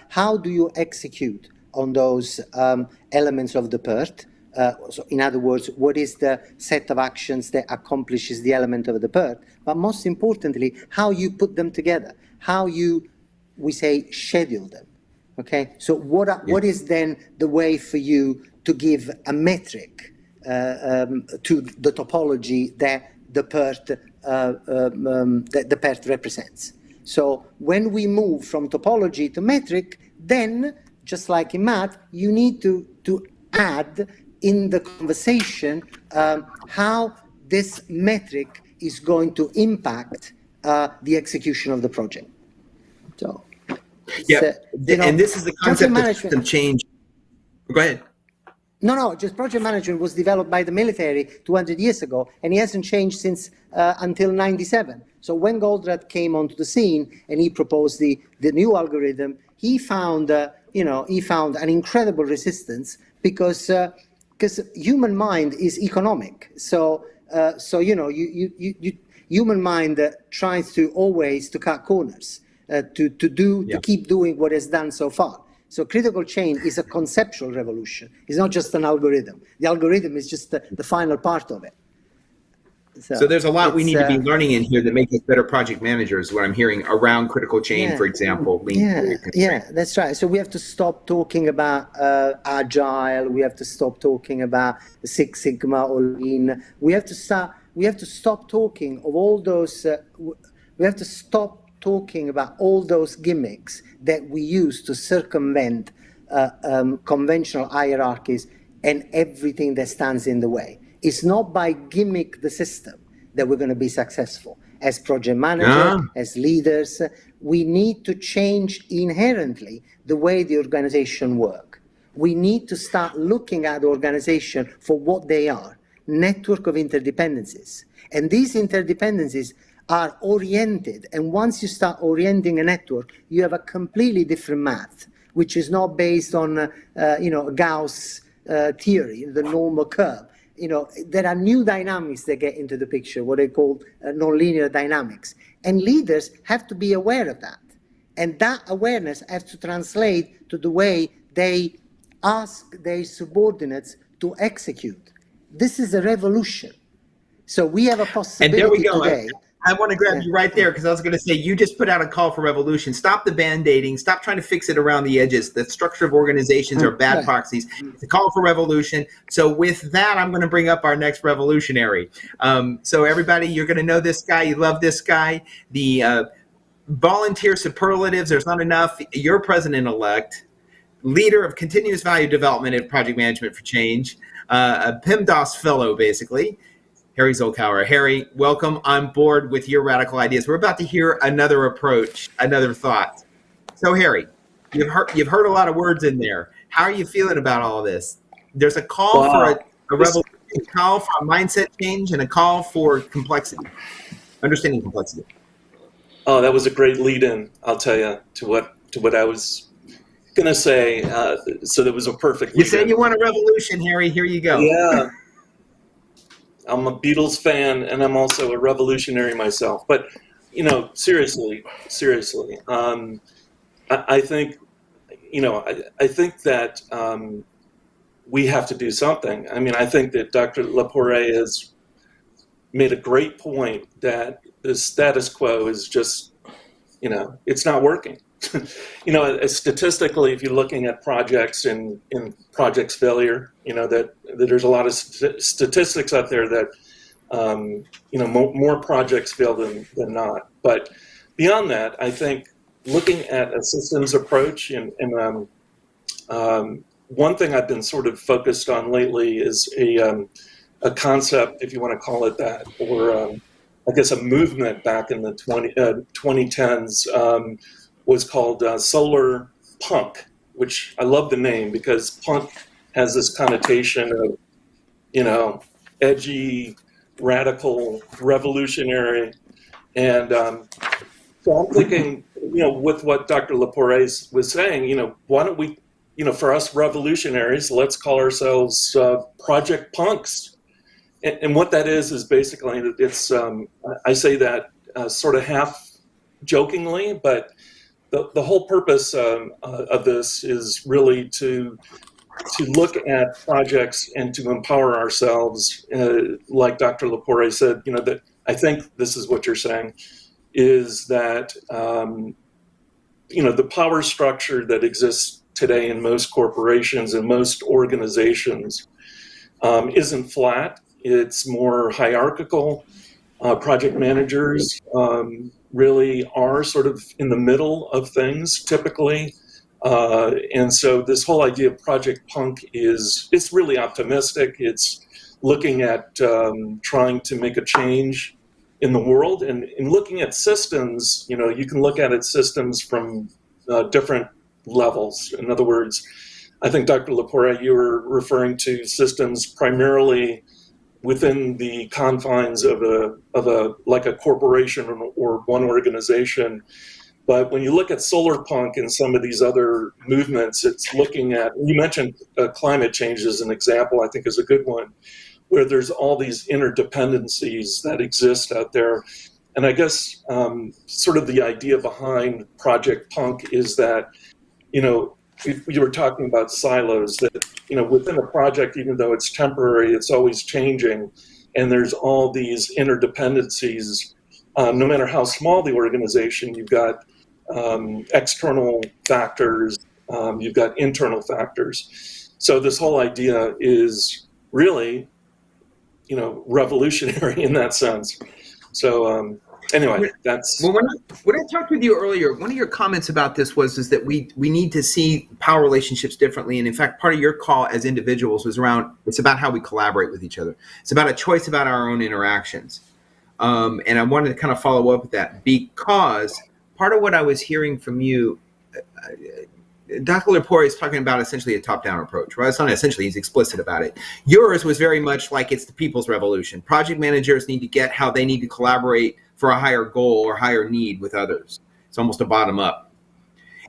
Speaker 4: how do you execute on those elements of the PERT? So in other words, what is the set of actions that accomplishes the element of the PERT? But most importantly, how you put them together, how you, we say, schedule them. Okay, so what is then the way for you to give a metric to the topology that the PERT represents? So when we move from topology to metric, then just like in math, you need to add in the conversation how this metric is going to impact the execution of the project. So,
Speaker 3: and this is the concept of system change. Go ahead.
Speaker 4: No, just project management was developed by the military 200 years ago, and it hasn't changed since until 97. So when Goldratt came onto the scene and he proposed the new algorithm, he found an incredible resistance because human mind is economic. So human mind tries to always to cut corners, to keep doing what it's done so far. So critical change is a conceptual revolution. It's not just an algorithm. The algorithm is just the final part of it.
Speaker 3: So there's a lot we need to be learning in here that make us better project managers, what I'm hearing around critical change, for example.
Speaker 4: Yeah, that's right. So we have to stop talking about agile. We have to stop talking about the Six Sigma or Lean. We have to stop talking of all those. We have to stop talking about all those gimmicks that we use to circumvent conventional hierarchies and everything that stands in the way. It's not by gimmick the system that we're going to be successful. As project managers, as leaders, we need to change inherently the way the organization works. We need to start looking at the organization for what they are, network of interdependencies. And these interdependencies are oriented, and once you start orienting a network, you have a completely different math, which is not based on Gauss theory, the normal curve. There are new dynamics that get into the picture, what they call nonlinear dynamics, and leaders have to be aware of that, and that awareness has to translate to the way they ask their subordinates to execute. This is a revolution. So we have a possibility.
Speaker 3: And there we go.
Speaker 4: Today.
Speaker 3: I want to grab you right there because I was going to say, you just put out a call for revolution. Stop the band-aiding. Stop trying to fix it around the edges. The structure of organizations are bad proxies. It's a call for revolution. So with that, I'm going to bring up our next revolutionary. So everybody, you're going to know this guy. You love this guy. The volunteer superlatives, there's not enough. You're president-elect, leader of continuous value development and project management for change, a PIMDOS fellow, basically. Harry Zolkauer. Harry, welcome on board with your radical ideas. We're about to hear another approach, another thought. So Harry, you've heard a lot of words in there. How are you feeling about all of this? There's a call for a revolution, a call for a mindset change, and a call for complexity, understanding complexity.
Speaker 5: Oh, that was a great lead-in, I'll tell you, to what I was going to say, so that was a perfect
Speaker 3: You said you want a revolution, Harry. Here you go.
Speaker 5: Yeah. I'm a Beatles fan, and I'm also a revolutionary myself. But, seriously, I think, I think that we have to do something. I mean, I think that Dr. Lepore has made a great point that the status quo is just, it's not working. Statistically, if you're looking at projects and projects failure, that there's a lot of statistics out there that, more projects fail than not. But beyond that, I think looking at a systems approach and one thing I've been sort of focused on lately is a concept, if you want to call it that, or I guess a movement back in the 2010s was called solar punk, which I love the name because punk has this connotation of, edgy, radical, revolutionary. And so I'm thinking, with what Dr. Lepore was saying, why don't we, for us revolutionaries, let's call ourselves project punks. And what that is basically, it's, I say that sort of half jokingly, but the whole purpose of this is really to look at projects and to empower ourselves, like Dr. Lepore said, that I think this is what you're saying, is that, the power structure that exists today in most corporations and most organizations isn't flat. It's more hierarchical. Project managers really are sort of in the middle of things typically. And so this whole idea of project punk it's really optimistic. It's looking at trying to make a change in the world and looking at systems, you can look at systems from different levels. In other words, I think Dr. Lepore, you were referring to systems primarily within the confines of a like a corporation or one organization. But when you look at solar punk and some of these other movements, it's looking at, you mentioned climate change as an example, I think is a good one, where there's all these interdependencies that exist out there. And I guess sort of the idea behind Project Punk is that, you were talking about silos, that, within a project, even though it's temporary, it's always changing. And there's all these interdependencies. No matter how small the organization, you've got external factors, you've got internal factors. So this whole idea is really, revolutionary in that sense. So anyway, that's...
Speaker 3: Well, when I talked with you earlier, one of your comments about this was that we need to see power relationships differently. And in fact, part of your call as individuals was around, it's about how we collaborate with each other. It's about a choice about our own interactions. And I wanted to kind of follow up with that because part of what I was hearing from you, Dr. Lepore is talking about essentially a top-down approach, right? It's not essentially, he's explicit about it. Yours was very much like it's the people's revolution. Project managers need to get how they need to collaborate for a higher goal or higher need with others. It's almost a bottom-up.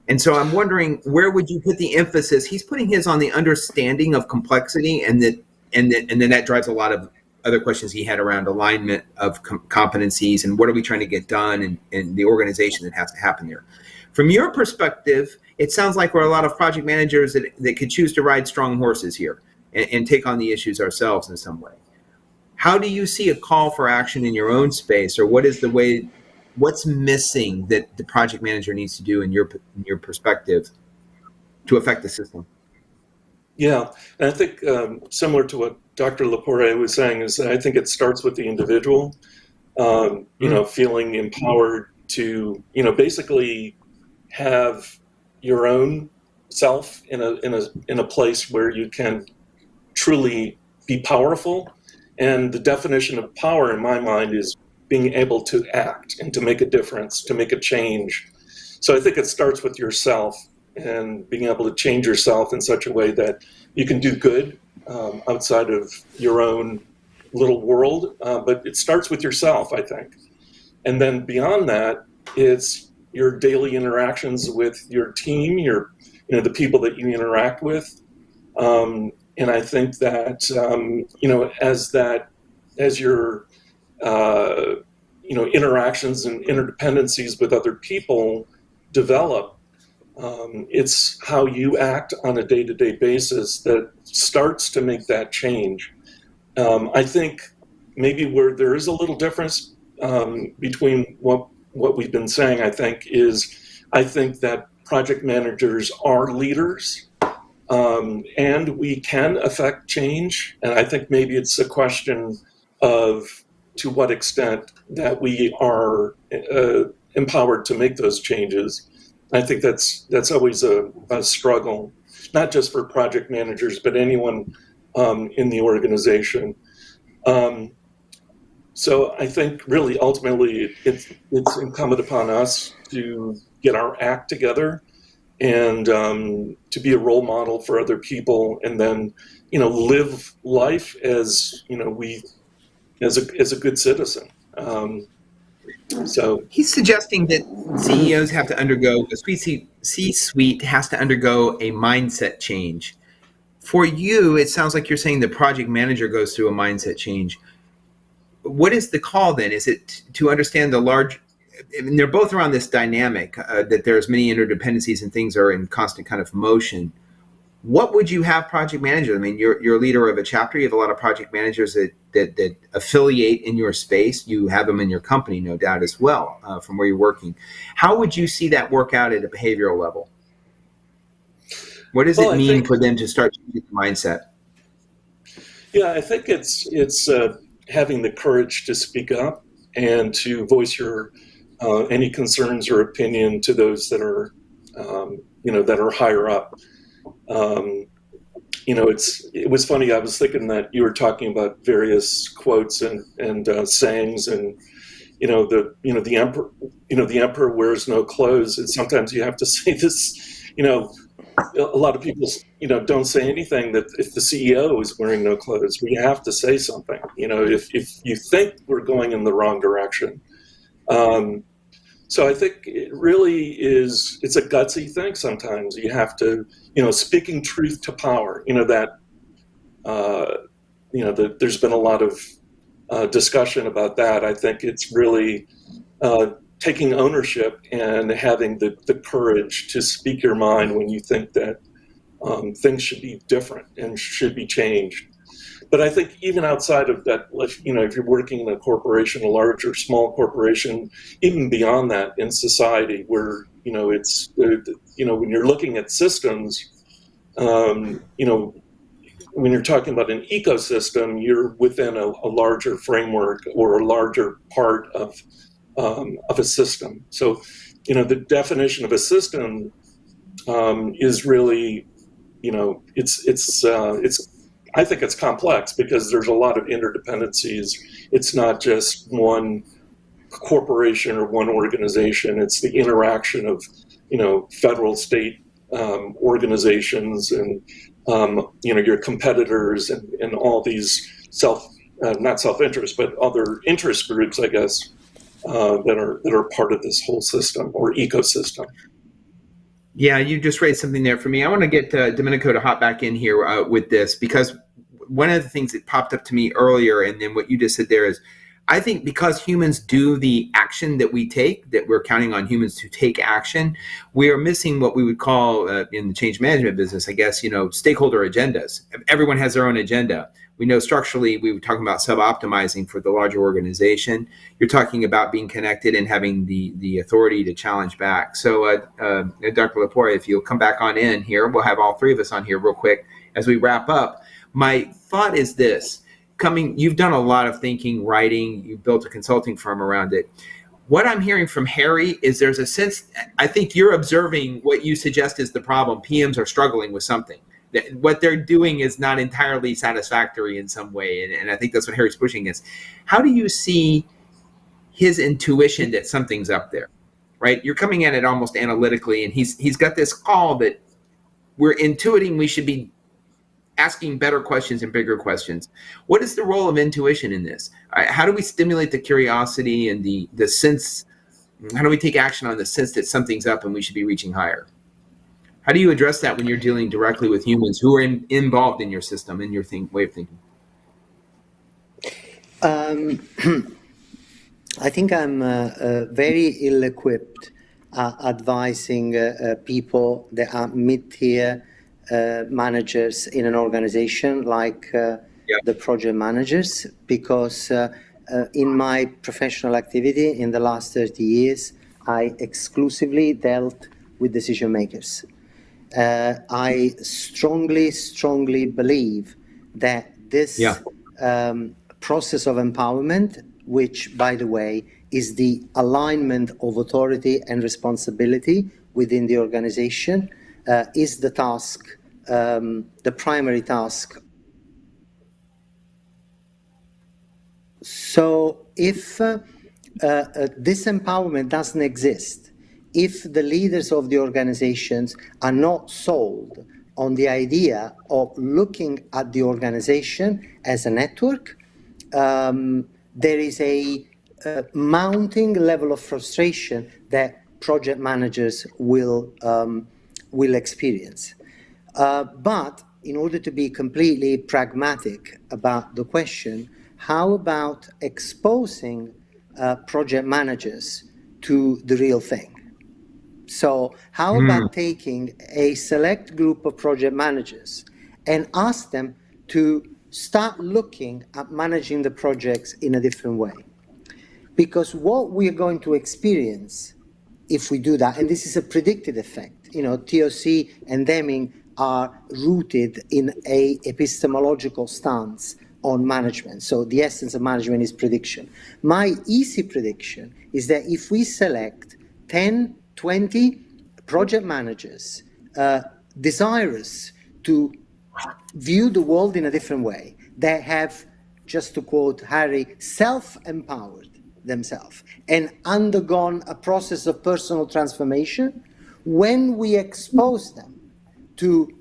Speaker 3: And so I'm wondering, where would you put the emphasis? He's putting his on the understanding of complexity, and then that drives a lot of other questions he had around alignment of competencies and what are we trying to get done and the organization that has to happen there. From your perspective, it sounds like we're a lot of project managers that could choose to ride strong horses here and take on the issues ourselves in some way. How do you see a call for action in your own space, or what's missing that the project manager needs to do in your perspective to affect the system?
Speaker 5: Yeah, and I think similar to what Dr. Lepore was saying is that I think it starts with the individual, feeling empowered to, basically have your own self in a place where you can truly be powerful. And the definition of power in my mind is being able to act and to make a difference, to make a change. So I think it starts with yourself and being able to change yourself in such a way that you can do good outside of your own little world. But it starts with yourself, I think. And then beyond that, it's your daily interactions with your team, your the people that you interact with. And I think that, as your, interactions and interdependencies with other people develop, it's how you act on a day-to-day basis that starts to make that change. I think maybe where there is a little difference between what we've been saying, I think that project managers are leaders, and we can affect change. And I think maybe it's a question of to what extent that we are empowered to make those changes. I think that's always a struggle, not just for project managers, but anyone in the organization. So I think really ultimately it's incumbent upon us to get our act together and to be a role model for other people, and then live life as as a good citizen. So
Speaker 3: he's suggesting that CEOs have to undergo, the C-suite has to undergo a mindset change. For you, it sounds like you're saying the project manager goes through a mindset change. What is the call then? Is it to understand the large, I mean, they're both around this dynamic that there's many interdependencies and things are in constant kind of motion. What would you have project managers? I mean, you're a leader of a chapter. You have a lot of project managers that affiliate in your space. You have them in your company, no doubt, as well, from where you're working. How would you see that work out at a behavioral level? What does it mean for them to start changing the mindset?
Speaker 5: Yeah, I think it's having the courage to speak up and to voice your any concerns or opinion to those that are that are higher up. It was funny. I was thinking that you were talking about various quotes and sayings, and the emperor wears no clothes, and sometimes you have to say this. A lot of people don't say anything that if the CEO is wearing no clothes, we have to say something. If you think we're going in the wrong direction. So I think it really is, it's a gutsy thing sometimes. You have to, speaking truth to power, there's been a lot of discussion about that. I think it's really taking ownership and having the courage to speak your mind when you think that things should be different and should be changed. But I think even outside of that, if you're working in a corporation, a large or small corporation, even beyond that in society, where it's when you're looking at systems, when you're talking about an ecosystem, you're within a larger framework or a larger part of a system. So, the definition of a system is really, I think it's complex because there's a lot of interdependencies. It's not just one corporation or one organization. It's the interaction of, federal, state organizations and, your competitors and all these not self-interest, but other interest groups, I guess, that are part of this whole system or ecosystem.
Speaker 3: Yeah, you just raised something there for me. I want to get Domenico to hop back in here with this, because one of the things that popped up to me earlier, and then what you just said there, is I think because humans do the action that we take, that we're counting on humans to take action, we are missing what we would call in the change management business, I guess, stakeholder agendas. Everyone has their own agenda. We know structurally, we were talking about sub-optimizing for the larger organization. You're talking about being connected and having the authority to challenge back. So Dr. Lepore, if you'll come back on in here, we'll have all three of us on here real quick as we wrap up. My thought is this. You've done a lot of thinking, writing, you've built a consulting firm around it. What I'm hearing from Harry is there's a sense, I think you're observing what you suggest is the problem. PMs are struggling with something. What they're doing is not entirely satisfactory in some way, and I think that's what Harry's pushing is. How do you see his intuition that something's up there, right? You're coming at it almost analytically, and he's got this call that we're intuiting we should be asking better questions and bigger questions. What is the role of intuition in this? How do we stimulate the curiosity and the sense? How do we take action on the sense that something's up and we should be reaching higher? How do you address that when you're dealing directly with humans who are involved in your system, in your way of thinking?
Speaker 4: I think I'm very ill-equipped advising people that are mid-tier managers in an organization like the project managers, because in my professional activity in the last 30 years, I exclusively dealt with decision makers. I strongly believe that this process of empowerment, which, by the way, is the alignment of authority and responsibility within the organization, is the task, the primary task. So if this empowerment doesn't exist, if the leaders of the organizations are not sold on the idea of looking at the organization as a network, there is a mounting level of frustration that project managers will experience. But in order to be completely pragmatic about the question, how about exposing project managers to the real thing? So how about taking a select group of project managers and ask them to start looking at managing the projects in a different way? Because what we are going to experience if we do that, and this is a predicted effect, you know, TOC and Deming are rooted in a epistemological stance on management. So the essence of management is prediction. My easy prediction is that if we select 10, 20 project managers desirous to view the world in a different way, that have, just to quote Harry, self-empowered themselves and undergone a process of personal transformation, when we expose them to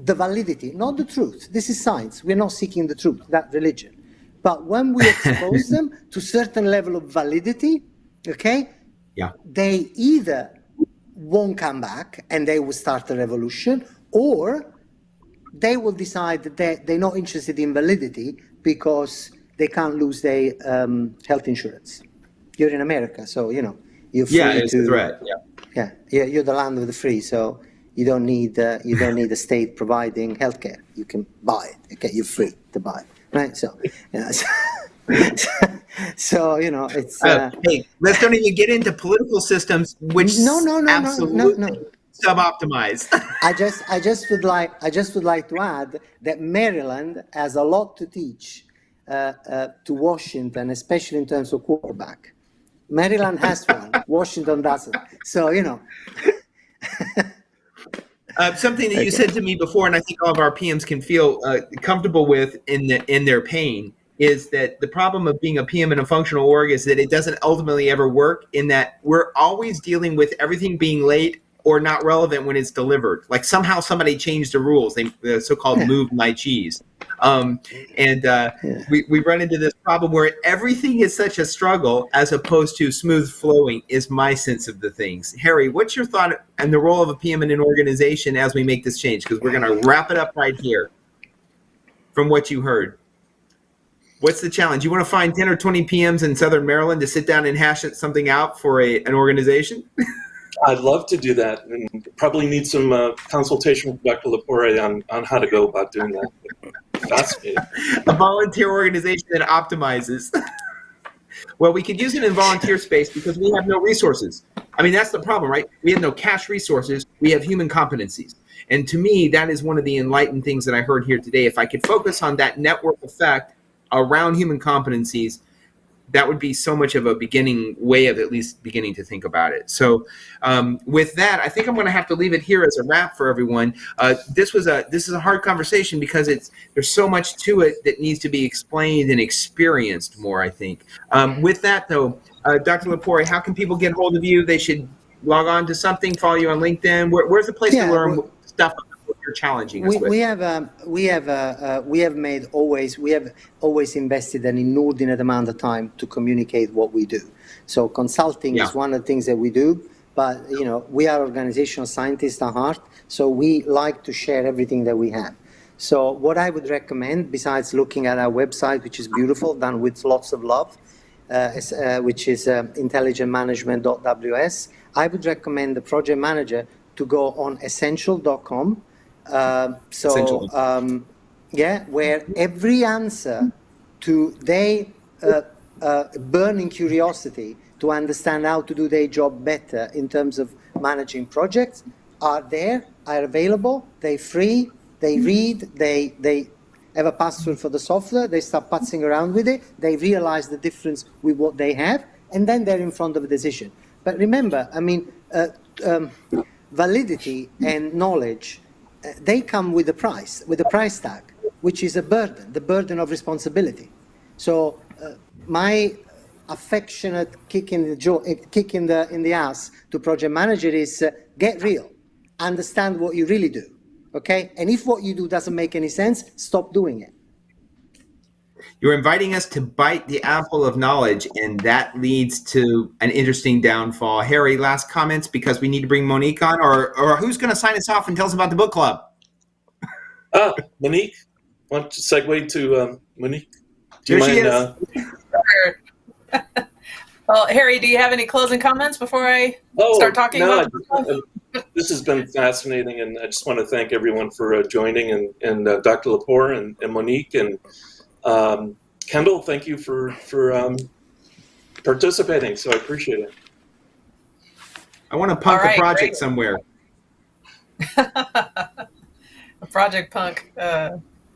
Speaker 4: the validity, not the truth. This is science. We're not seeking the truth, that religion. But when we expose them to certain level of validity, okay, they either won't come back and they will start a revolution, or they will decide that they're not interested in validity because they can't lose their health insurance. You're in America, so, you know, you're free
Speaker 3: it's a threat.
Speaker 4: You're the land of the free, so you don't need the state providing healthcare. You can buy it. Okay, you're free to buy it, right? So, so you know, it's.
Speaker 3: Hey, let's don't even get into political systems, which absolutely sub-optimized.
Speaker 4: I just would like to add that Maryland has a lot to teach to Washington, especially in terms of quarterback. Maryland has one, Washington doesn't. So, you know.
Speaker 3: Something that you said to me before, and I think all of our PMs can feel comfortable with in their pain, is that the problem of being a PM in a functional org is that it doesn't ultimately ever work, in that we're always dealing with everything being late or not relevant when it's delivered. Like somehow somebody changed the rules, the so-called moved my cheese. We run into this problem where everything is such a struggle as opposed to smooth flowing, is my sense of the things. Harry, what's your thought and the role of a PM in an organization as we make this change? Because we're going to wrap it up right here from what you heard. What's the challenge? You want to find 10 or 20 PMs in Southern Maryland to sit down and hash something out for an organization?
Speaker 5: I'd love to do that, and probably need some consultation with Dr. Lepore on how to go about doing that. Fascinating.
Speaker 3: A volunteer organization that optimizes. Well, we could use it in volunteer space because we have no resources. I mean, that's the problem, right? We have no cash resources. We have human competencies. And to me, that is one of the enlightened things that I heard here today. If I could focus on that network effect around human competencies, that would be so much of a way of at least beginning to think about it. So with that, I think I'm going to have to leave it here as a wrap for everyone. This is a hard conversation because there's so much to it that needs to be explained and experienced more, I think. With that, though, Dr. Lepore, how can people get hold of you? They should log on to something, follow you on LinkedIn. Where's the place to learn stuff you're challenging us with? We have always invested an inordinate amount of time to communicate what we do. So consulting is one of the things that we do,
Speaker 4: but we are organizational scientists at heart, so we like to share everything that we have. So what I would recommend, besides looking at our website, which is beautiful, done with lots of love, which is intelligentmanagement.ws, I would recommend the project manager to go on essential.com. Where every answer to their burning curiosity to understand how to do their job better in terms of managing projects are there, are available, they're free, they read, they have a password for the software, they start putzing around with it, they realize the difference with what they have, and then they're in front of a decision. But remember, validity and knowledge, they come with a price tag, which is a burden, the burden of responsibility. So my affectionate kick in the ass to project manager is get real, understand what you really do, okay? And if what you do doesn't make any sense, stop doing it.
Speaker 3: You're inviting us to bite the apple of knowledge, and that leads to an interesting downfall. Harry, last comments, because we need to bring Monique on, or who's going to sign us off and tell us about the book club?
Speaker 5: Monique, why don't you segue to Monique?
Speaker 3: Here she is.
Speaker 2: Well, Harry, do you have any closing comments before I start talking about
Speaker 5: this has been fascinating, and I just want to thank everyone for joining, and Dr. Lepore and Monique, and Kendall, thank you for participating, so I appreciate it.
Speaker 3: I want to punk a project somewhere.
Speaker 2: A project punk,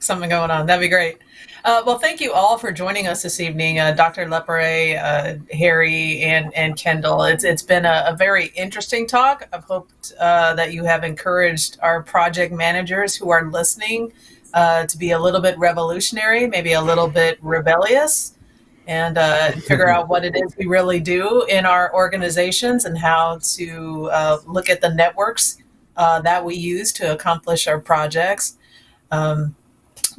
Speaker 2: something going on. That'd be great. Well, thank you all for joining us this evening, Dr. Lepore, Harry, and Kendall. It's been a very interesting talk. I've hoped that you have encouraged our project managers who are listening to be a little bit revolutionary, maybe a little bit rebellious, and figure out what it is we really do in our organizations and how to look at the networks that we use to accomplish our projects.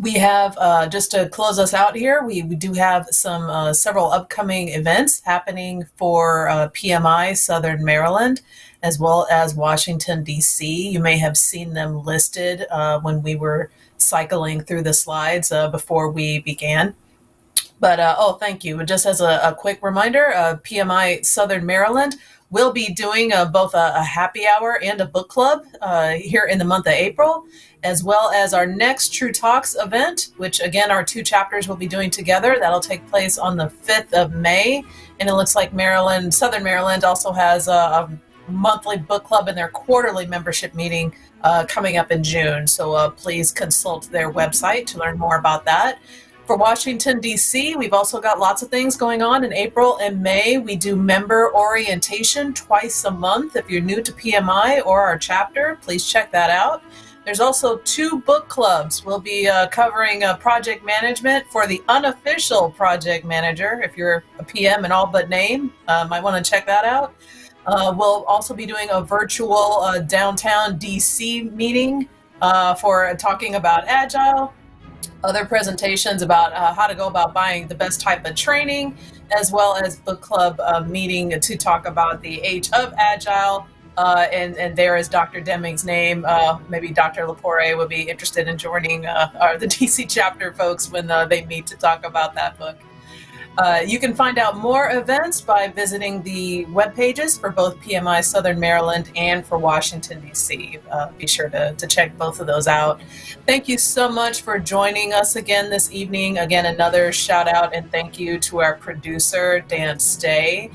Speaker 2: We have, just to close us out here, we do have several upcoming events happening for PMI Southern Maryland, as well as Washington, D.C. You may have seen them listed when we were cycling through the slides before we began. But, thank you. Just as a quick reminder, PMI Southern Maryland will be doing both a happy hour and a book club here in the month of April, as well as our next True Talks event, which again, our two chapters will be doing together. That'll take place on the 5th of May. And it looks like Southern Maryland also has a monthly book club and their quarterly membership meeting coming up in June. So please consult their website to learn more about that. For Washington, D.C., we've also got lots of things going on in April and May. We do member orientation twice a month. If you're new to PMI or our chapter, please check that out. There's also 2 book clubs. We'll be covering project management for the unofficial project manager. If you're a PM in all but name, might want to check that out. We'll also be doing a virtual downtown DC meeting for talking about Agile, other presentations about how to go about buying the best type of training, as well as book club meeting to talk about the age of Agile. And there is Dr. Deming's name. Maybe Dr. Lepore would be interested in joining the DC chapter folks when they meet to talk about that book. You can find out more events by visiting the web pages for both PMI Southern Maryland and for Washington, D.C. Be sure to check both of those out. Thank you so much for joining us again this evening. Again, another shout out and thank you to our producer, Dan Stay.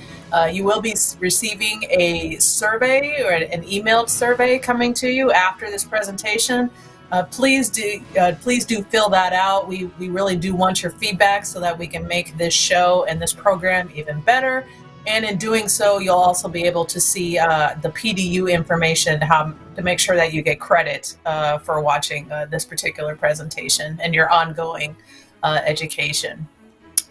Speaker 2: You will be receiving a survey or an emailed survey coming to you after this presentation. Please do fill that out. We really do want your feedback so that we can make this show and this program even better. And in doing so, you'll also be able to see the PDU information, how to make sure that you get credit for watching this particular presentation and your ongoing education.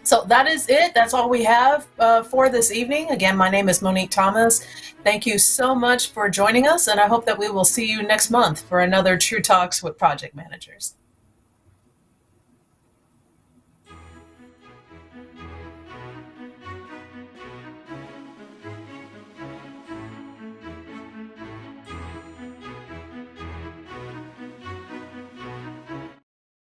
Speaker 2: So that is it. That's all we have for this evening. Again, my name is Monique Thomas. Thank you so much for joining us, and I hope that we will see you next month for another True Talks with Project Managers.